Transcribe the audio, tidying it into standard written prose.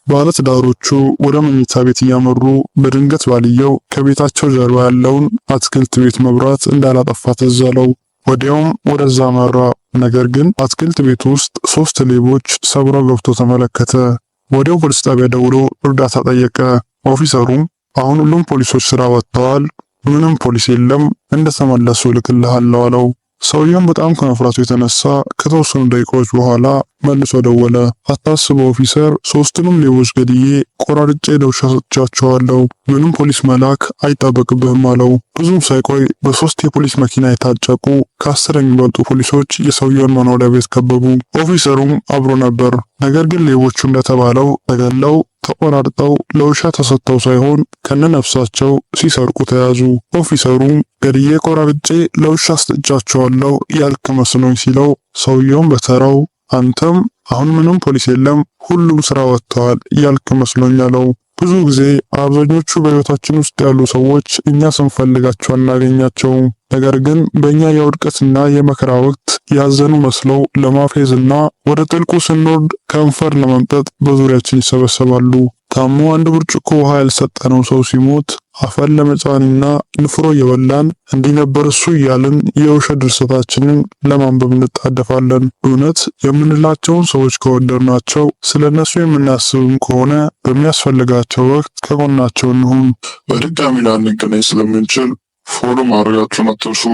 ባለትዳሮቹ ወደ መኝታ ቤት እያመሩ በድንገት ባልየው ከቤታቸው ጀርባ ያለውን አትክልት ቤት መብራት እንዳላጠፋ ትዝ አለው። ወዲያውም ወደዛ አመራ። ነገር ግን አትክልት ቤት ውስጥ 3 ሌቦች ሰብረው ገብቶ ተመለከተ። ወዲያው ፖሊስ ጣቢያ ደውሎ እርዳታ ጠየቀ። ኦፊሰሩም አሁን ሁሉም ፖሊሶች ስራ ወጥተዋል፣ ምንም ፖሊስ የለም፣ እንደተመለሱ እልክልሃለሁ አለው። ሰውየውም በጣም ከመፍራቱ የተነሳ ከተወሰኑ ደቂቃዎች በኋላ መልሶ ደወለ። አታስበው ኦፊሰር፣ 3ቱንም ሌቦች ገድዬ ቆራርጬ ለውሻ ሰጥቻቸዋለሁ፣ ምንም ፖሊስ መላክ አይጠበቅብህም አለው። ብዙም ሳይቆይ በ3 የፖሊስ መኪና የታጨቁ ከ10 የሚበልጡ ፖሊሶች የሰውየውን መኖሪያ ቤት ከበቡ። ኦፊሰሩም አብሮ ነበር። ነገር ግን ሌቦቹ እንደተባለው ተገለው ተቆራርጠው ለውሻ ተሰጥተው ሳይሆን ከነነፍሳቸው ሲሰርቁ ተያዙ። ኦፊሰሩም ገድዬ ቆራርጬ ለውሻ አስጥቻቸዋለሁ ያልክ መስሎኝ ሲለው፣ ሰውየውም በተራው አንተም አሁን ምንም ፖሊስ የለም፣ ሁሉም ስራ ወጥተዋል ያልክ መስሎኝ አለው። ብዙ ጊዜ አብዛኞቹ በህይወታችን ውስጥ ያሉ ሰዎች እኛ ስንፈልጋቸው አናገኛቸውም። ነገር ግን በእኛ የውድቀትና የመከራ ወቅት ያዘኑ መስለው ለማፌዝና ወደ ጥልቁ ስንወርድ ከንፈር ለመምጠጥ በዙሪያችን ይሰበሰባሉ። ታሞ 1 ብርጭቆ ውሃ ያልሰጠነው ሰው ሲሞት አፈር ለመጫንና ንፍሮ እየበላን እንዲህ ነበር እሱ እያልን የውሸት ድርሰታችንን ለማንበብ እንጣደፋለን። እውነት የምንላቸውን ሰዎች ከወደድናቸው ስለነሱ የምናስብም ከሆነ በሚያስፈልጋቸው ወቅት ከጎናቸው እንሁን። በድጋሚ ላንገናኝ ስለምንችል ፎሎ ማድረጋችሁን አትርሱ።